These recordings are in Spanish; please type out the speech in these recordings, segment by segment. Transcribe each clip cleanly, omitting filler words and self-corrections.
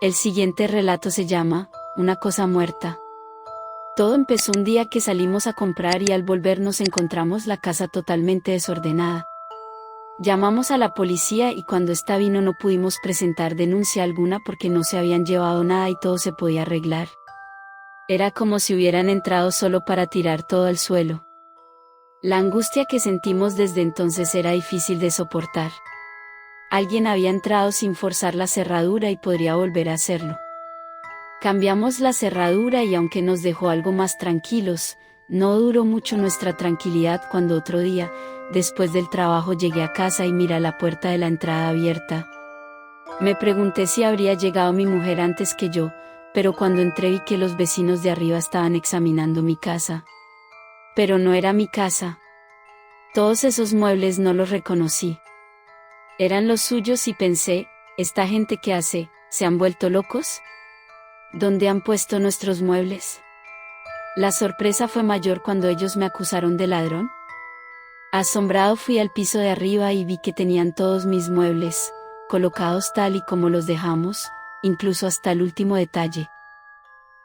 El siguiente relato se llama Una cosa muerta. Todo empezó un día que salimos a comprar y al volver nos encontramos la casa totalmente desordenada. Llamamos a la policía y cuando esta vino no pudimos presentar denuncia alguna porque no se habían llevado nada y todo se podía arreglar. Era como si hubieran entrado solo para tirar todo al suelo. La angustia que sentimos desde entonces era difícil de soportar. Alguien había entrado sin forzar la cerradura y podría volver a hacerlo. Cambiamos la cerradura y aunque nos dejó algo más tranquilos, no duró mucho nuestra tranquilidad cuando otro día, después del trabajo llegué a casa y miré la puerta de la entrada abierta. Me pregunté si habría llegado mi mujer antes que yo, pero cuando entré vi que los vecinos de arriba estaban examinando mi casa. Pero no era mi casa. Todos esos muebles no los reconocí. Eran los suyos y pensé, ¿esta gente qué hace? ¿Se han vuelto locos? ¿Dónde han puesto nuestros muebles? La sorpresa fue mayor cuando ellos me acusaron de ladrón. Asombrado fui al piso de arriba y vi que tenían todos mis muebles, colocados tal y como los dejamos, incluso hasta el último detalle.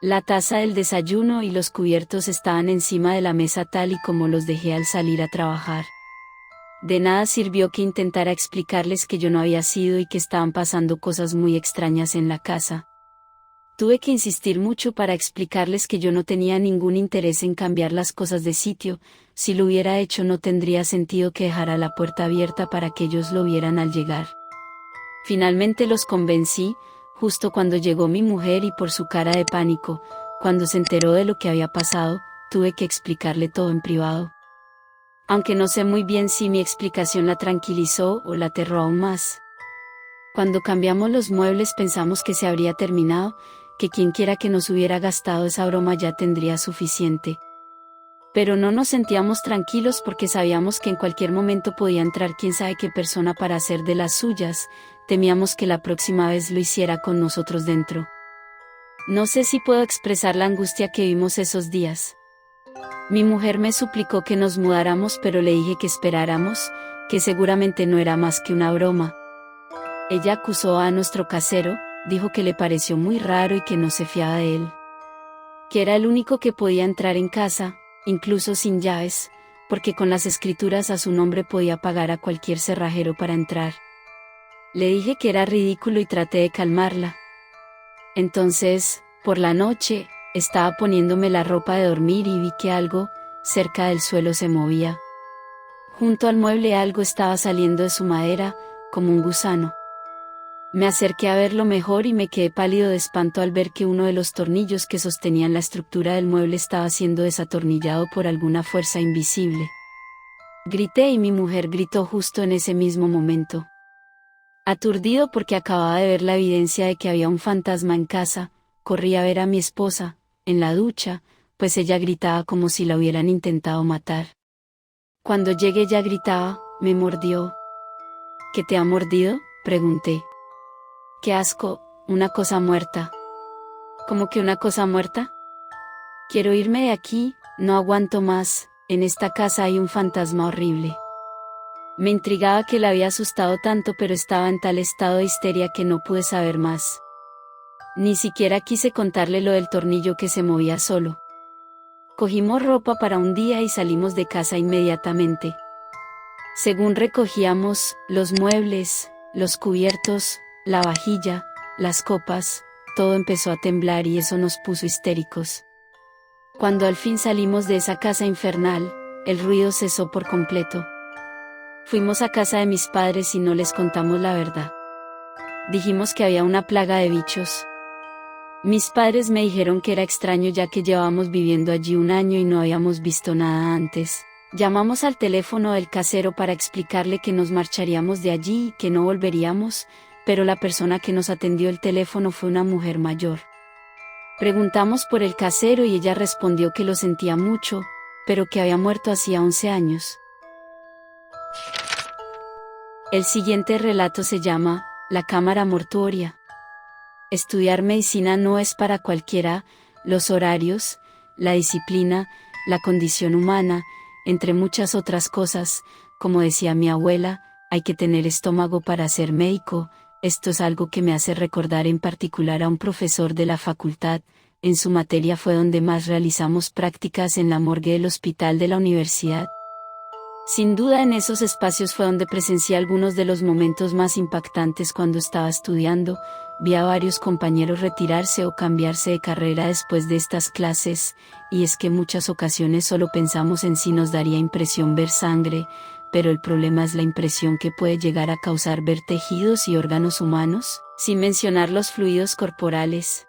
La taza del desayuno y los cubiertos estaban encima de la mesa tal y como los dejé al salir a trabajar. De nada sirvió que intentara explicarles que yo no había sido y que estaban pasando cosas muy extrañas en la casa. Tuve que insistir mucho para explicarles que yo no tenía ningún interés en cambiar las cosas de sitio, si lo hubiera hecho no tendría sentido que dejara la puerta abierta para que ellos lo vieran al llegar. Finalmente los convencí, justo cuando llegó mi mujer y por su cara de pánico, cuando se enteró de lo que había pasado, tuve que explicarle todo en privado. Aunque no sé muy bien si mi explicación la tranquilizó o la aterró aún más. Cuando cambiamos los muebles pensamos que se habría terminado, que quienquiera que nos hubiera gastado esa broma ya tendría suficiente. Pero no nos sentíamos tranquilos porque sabíamos que en cualquier momento podía entrar quién sabe qué persona para hacer de las suyas, temíamos que la próxima vez lo hiciera con nosotros dentro. No sé si puedo expresar la angustia que vimos esos días. Mi mujer me suplicó que nos mudáramos pero le dije que esperáramos, que seguramente no era más que una broma. Ella acusó a nuestro casero, dijo que le pareció muy raro y que no se fiaba de él. Que era el único que podía entrar en casa, incluso sin llaves, porque con las escrituras a su nombre podía pagar a cualquier cerrajero para entrar. Le dije que era ridículo y traté de calmarla. Entonces, por la noche, estaba poniéndome la ropa de dormir y vi que algo, cerca del suelo se movía. Junto al mueble algo estaba saliendo de su madera, como un gusano. Me acerqué a verlo mejor y me quedé pálido de espanto al ver que uno de los tornillos que sostenían la estructura del mueble estaba siendo desatornillado por alguna fuerza invisible. Grité y mi mujer gritó justo en ese mismo momento. Aturdido porque acababa de ver la evidencia de que había un fantasma en casa, corrí a ver a mi esposa, en la ducha, pues ella gritaba como si la hubieran intentado matar. Cuando llegué ella gritaba, me mordió. ¿Qué te ha mordido?, pregunté. ¡Qué asco! Una cosa muerta. ¿Cómo que una cosa muerta? Quiero irme de aquí, no aguanto más, en esta casa hay un fantasma horrible. Me intrigaba que la había asustado tanto pero estaba en tal estado de histeria que no pude saber más. Ni siquiera quise contarle lo del tornillo que se movía solo. Cogimos ropa para un día y salimos de casa inmediatamente. Según recogíamos, los muebles, los cubiertos, la vajilla, las copas, todo empezó a temblar y eso nos puso histéricos. Cuando al fin salimos de esa casa infernal, el ruido cesó por completo. Fuimos a casa de mis padres y no les contamos la verdad. Dijimos que había una plaga de bichos. Mis padres me dijeron que era extraño ya que llevábamos viviendo allí un año y no habíamos visto nada antes. Llamamos al teléfono del casero para explicarle que nos marcharíamos de allí y que no volveríamos, pero la persona que nos atendió el teléfono fue una mujer mayor. Preguntamos por el casero y ella respondió que lo sentía mucho, pero que había muerto hacía 11 años. El siguiente relato se llama La cámara mortuoria. Estudiar medicina no es para cualquiera, los horarios, la disciplina, la condición humana, entre muchas otras cosas, como decía mi abuela, hay que tener estómago para ser médico, Esto es algo que me hace recordar en particular a un profesor de la facultad. En su materia fue donde más realizamos prácticas en la morgue del hospital de la universidad. Sin duda en esos espacios fue donde presencié algunos de los momentos más impactantes cuando estaba estudiando. Vi a varios compañeros retirarse o cambiarse de carrera después de estas clases, y es que en muchas ocasiones solo pensamos en si nos daría impresión ver sangre, pero el problema es la impresión que puede llegar a causar ver tejidos y órganos humanos, sin mencionar los fluidos corporales.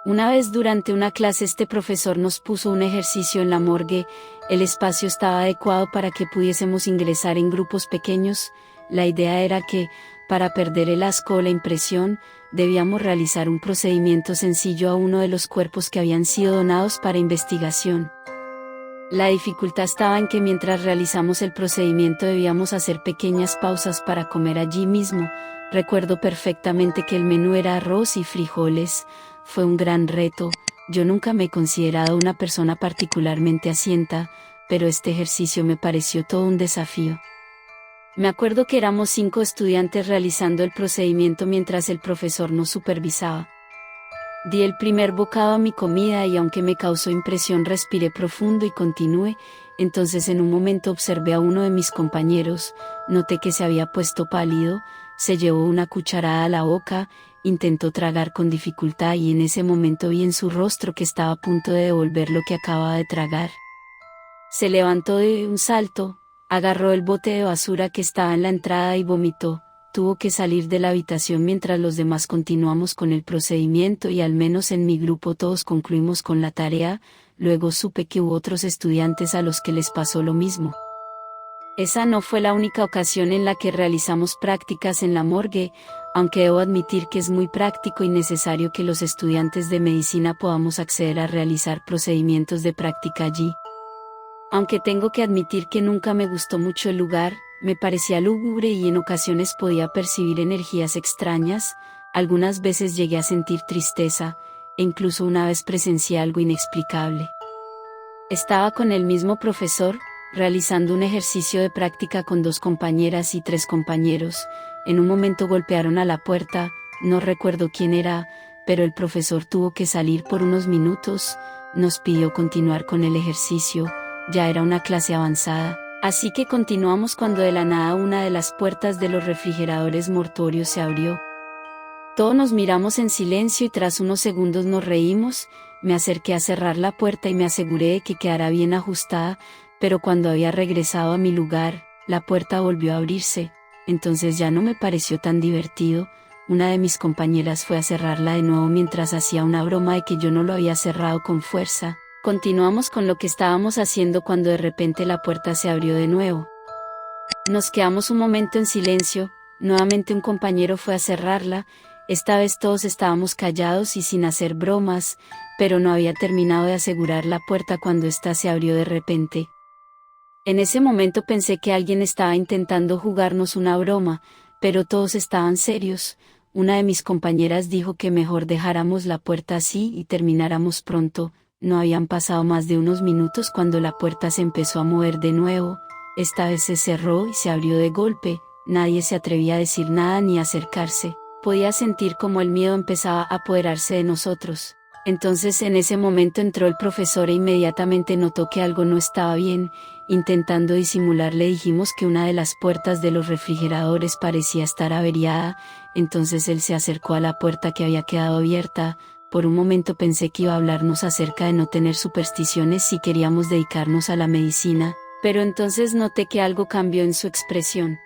Una vez durante una clase este profesor nos puso un ejercicio en la morgue. El espacio estaba adecuado para que pudiésemos ingresar en grupos pequeños. La idea era que, para perder el asco o la impresión, debíamos realizar un procedimiento sencillo a uno de los cuerpos que habían sido donados para investigación. La dificultad estaba en que mientras realizamos el procedimiento debíamos hacer pequeñas pausas para comer allí mismo. Recuerdo perfectamente que el menú era arroz y frijoles. Fue un gran reto. Yo nunca me he considerado una persona particularmente asienta, pero este ejercicio me pareció todo un desafío. Me acuerdo que éramos 5 estudiantes realizando el procedimiento mientras el profesor nos supervisaba. Di el primer bocado a mi comida y aunque me causó impresión respiré profundo y continué. Entonces en un momento observé a uno de mis compañeros, noté que se había puesto pálido, se llevó una cucharada a la boca, intentó tragar con dificultad y en ese momento vi en su rostro que estaba a punto de devolver lo que acababa de tragar. Se levantó de un salto, agarró el bote de basura que estaba en la entrada y vomitó. Tuvo que salir de la habitación mientras los demás continuamos con el procedimiento y al menos en mi grupo todos concluimos con la tarea. Luego supe que hubo otros estudiantes a los que les pasó lo mismo. Esa no fue la única ocasión en la que realizamos prácticas en la morgue, aunque debo admitir que es muy práctico y necesario que los estudiantes de medicina podamos acceder a realizar procedimientos de práctica allí. Aunque tengo que admitir que nunca me gustó mucho el lugar, me parecía lúgubre y en ocasiones podía percibir energías extrañas. Algunas veces llegué a sentir tristeza, e incluso una vez presencié algo inexplicable. Estaba con el mismo profesor, realizando un ejercicio de práctica con 2 compañeras y 3 compañeros. En un momento golpearon a la puerta, no recuerdo quién era, pero el profesor tuvo que salir por unos minutos. Nos pidió continuar con el ejercicio, ya era una clase avanzada. Así que continuamos cuando de la nada una de las puertas de los refrigeradores mortuorios se abrió. Todos nos miramos en silencio y tras unos segundos nos reímos. Me acerqué a cerrar la puerta y me aseguré de que quedara bien ajustada, pero cuando había regresado a mi lugar, la puerta volvió a abrirse. Entonces ya no me pareció tan divertido. Una de mis compañeras fue a cerrarla de nuevo mientras hacía una broma de que yo no lo había cerrado con fuerza. Continuamos con lo que estábamos haciendo cuando de repente la puerta se abrió de nuevo. Nos quedamos un momento en silencio, nuevamente un compañero fue a cerrarla, esta vez todos estábamos callados y sin hacer bromas, pero no había terminado de asegurar la puerta cuando ésta se abrió de repente. En ese momento pensé que alguien estaba intentando jugarnos una broma, pero todos estaban serios. Una de mis compañeras dijo que mejor dejáramos la puerta así y termináramos pronto. No habían pasado más de unos minutos cuando la puerta se empezó a mover de nuevo. Esta vez se cerró y se abrió de golpe. Nadie se atrevía a decir nada ni a acercarse. Podía sentir como el miedo empezaba a apoderarse de nosotros. Entonces en ese momento entró el profesor e inmediatamente notó que algo no estaba bien. Intentando disimular le dijimos que una de las puertas de los refrigeradores parecía estar averiada. Entonces él se acercó a la puerta que había quedado abierta. Por un momento pensé que iba a hablarnos acerca de no tener supersticiones si queríamos dedicarnos a la medicina, pero entonces noté que algo cambió en su expresión.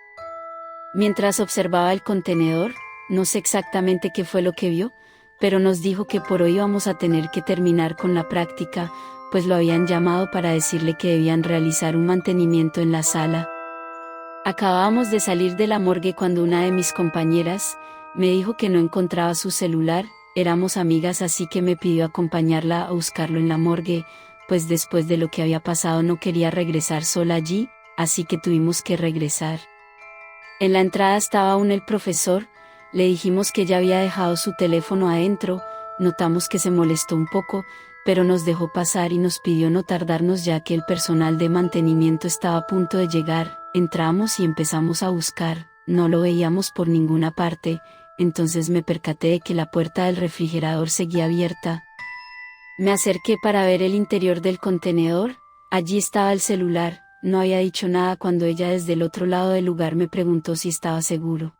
Mientras observaba el contenedor, no sé exactamente qué fue lo que vio, pero nos dijo que por hoy íbamos a tener que terminar con la práctica, pues lo habían llamado para decirle que debían realizar un mantenimiento en la sala. Acabábamos de salir de la morgue cuando una de mis compañeras me dijo que no encontraba su celular. Éramos amigas así que me pidió acompañarla a buscarlo en la morgue, pues después de lo que había pasado no quería regresar sola allí, así que tuvimos que regresar. En la entrada estaba aún el profesor, le dijimos que ya había dejado su teléfono adentro, notamos que se molestó un poco, pero nos dejó pasar y nos pidió no tardarnos ya que el personal de mantenimiento estaba a punto de llegar. Entramos y empezamos a buscar, no lo veíamos por ninguna parte, entonces me percaté de que la puerta del refrigerador seguía abierta. Me acerqué para ver el interior del contenedor, allí estaba el celular, no había dicho nada cuando ella desde el otro lado del lugar me preguntó si estaba seguro.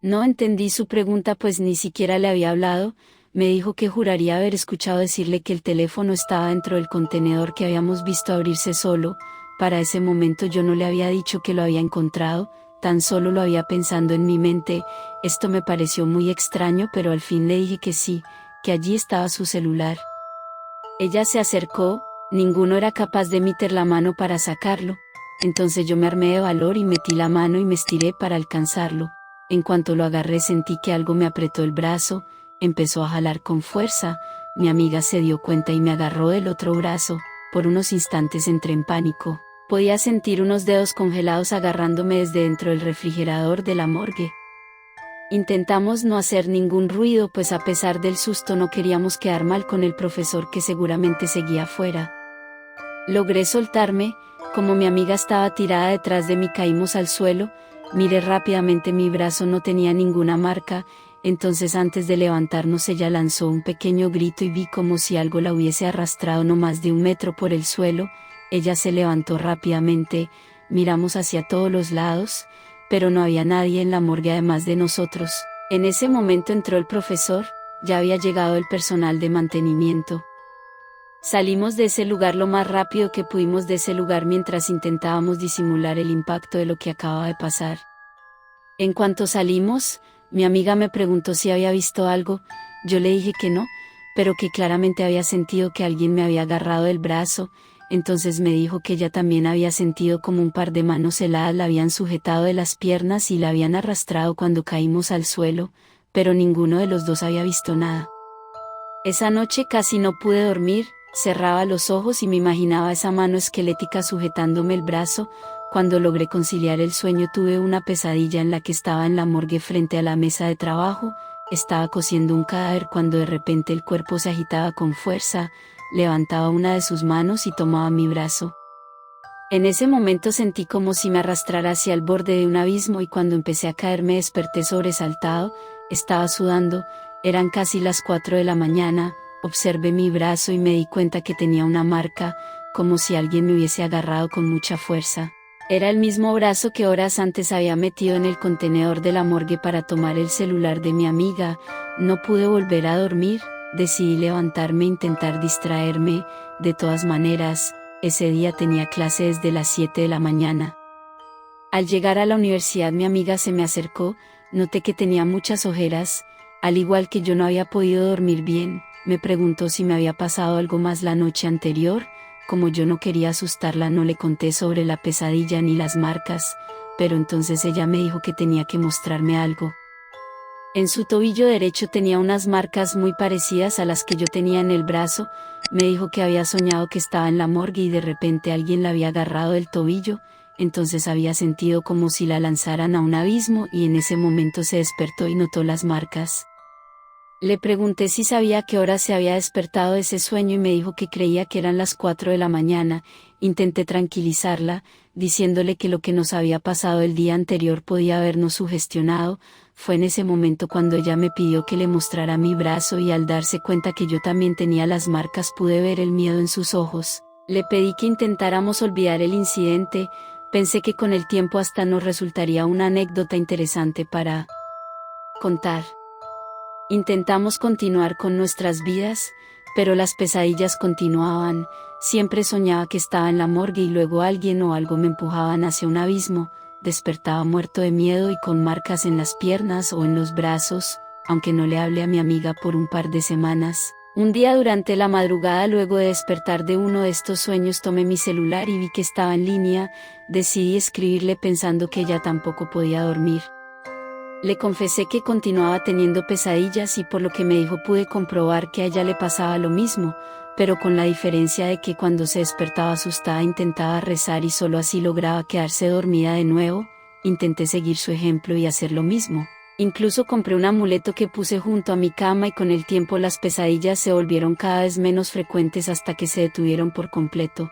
No entendí su pregunta pues ni siquiera le había hablado, me dijo que juraría haber escuchado decirle que el teléfono estaba dentro del contenedor que habíamos visto abrirse solo. Para ese momento yo no le había dicho que lo había encontrado, tan solo lo había pensando en mi mente. Esto me pareció muy extraño pero al fin le dije que sí, que allí estaba su celular. Ella se acercó, ninguno era capaz de meter la mano para sacarlo, entonces yo me armé de valor y metí la mano y me estiré para alcanzarlo. En cuanto lo agarré sentí que algo me apretó el brazo, empezó a jalar con fuerza, mi amiga se dio cuenta y me agarró del otro brazo, por unos instantes entré en pánico, podía sentir unos dedos congelados agarrándome desde dentro del refrigerador de la morgue. Intentamos no hacer ningún ruido pues a pesar del susto no queríamos quedar mal con el profesor que seguramente seguía afuera. Logré soltarme, como mi amiga estaba tirada detrás de mí caímos al suelo, miré rápidamente mi brazo no tenía ninguna marca, entonces antes de levantarnos ella lanzó un pequeño grito y vi como si algo la hubiese arrastrado no más de 1 metro por el suelo, ella se levantó rápidamente, miramos hacia todos los lados, pero no había nadie en la morgue además de nosotros. En ese momento entró el profesor, ya había llegado el personal de mantenimiento. Salimos de ese lugar lo más rápido que pudimos de ese lugar mientras intentábamos disimular el impacto de lo que acababa de pasar. En cuanto salimos, mi amiga me preguntó si había visto algo, yo le dije que no, pero que claramente había sentido que alguien me había agarrado el brazo, entonces me dijo que ella también había sentido como un par de manos heladas la habían sujetado de las piernas y la habían arrastrado cuando caímos al suelo, pero ninguno de los dos había visto nada. Esa noche casi no pude dormir. Cerraba los ojos y me imaginaba esa mano esquelética sujetándome el brazo. Cuando logré conciliar el sueño tuve una pesadilla en la que estaba en la morgue frente a la mesa de trabajo, estaba cosiendo un cadáver cuando de repente el cuerpo se agitaba con fuerza, levantaba una de sus manos y tomaba mi brazo. En ese momento sentí como si me arrastrara hacia el borde de un abismo y cuando empecé a caer me desperté sobresaltado, estaba sudando, eran casi las 4 de la mañana. Observé mi brazo y me di cuenta que tenía una marca, como si alguien me hubiese agarrado con mucha fuerza. Era el mismo brazo que horas antes había metido en el contenedor de la morgue para tomar el celular de mi amiga. No pude volver a dormir, decidí levantarme e intentar distraerme, de todas maneras, ese día tenía clase desde las 7 de la mañana. Al llegar a la universidad mi amiga se me acercó, noté que tenía muchas ojeras, al igual que yo no había podido dormir bien. Me preguntó si me había pasado algo más la noche anterior, como yo no quería asustarla no le conté sobre la pesadilla ni las marcas, pero entonces ella me dijo que tenía que mostrarme algo. En su tobillo derecho tenía unas marcas muy parecidas a las que yo tenía en el brazo, me dijo que había soñado que estaba en la morgue y de repente alguien la había agarrado del tobillo, entonces había sentido como si la lanzaran a un abismo y en ese momento se despertó y notó las marcas. Le pregunté si sabía a qué hora se había despertado de ese sueño y me dijo que creía que eran las 4 de la mañana. Intenté tranquilizarla, diciéndole que lo que nos había pasado el día anterior podía habernos sugestionado. Fue en ese momento cuando ella me pidió que le mostrara mi brazo y al darse cuenta que yo también tenía las marcas pude ver el miedo en sus ojos. Le pedí que intentáramos olvidar el incidente, pensé que con el tiempo hasta nos resultaría una anécdota interesante para contar. Intentamos continuar con nuestras vidas, pero las pesadillas continuaban, siempre soñaba que estaba en la morgue y luego alguien o algo me empujaban hacia un abismo, despertaba muerto de miedo y con marcas en las piernas o en los brazos, aunque no le hablé a mi amiga por un par de semanas. Un día durante la madrugada luego de despertar de uno de estos sueños tomé mi celular y vi que estaba en línea, decidí escribirle pensando que ella tampoco podía dormir. Le confesé que continuaba teniendo pesadillas y por lo que me dijo pude comprobar que a ella le pasaba lo mismo, pero con la diferencia de que cuando se despertaba asustada intentaba rezar y solo así lograba quedarse dormida de nuevo. Intenté seguir su ejemplo y hacer lo mismo. Incluso compré un amuleto que puse junto a mi cama y con el tiempo las pesadillas se volvieron cada vez menos frecuentes hasta que se detuvieron por completo.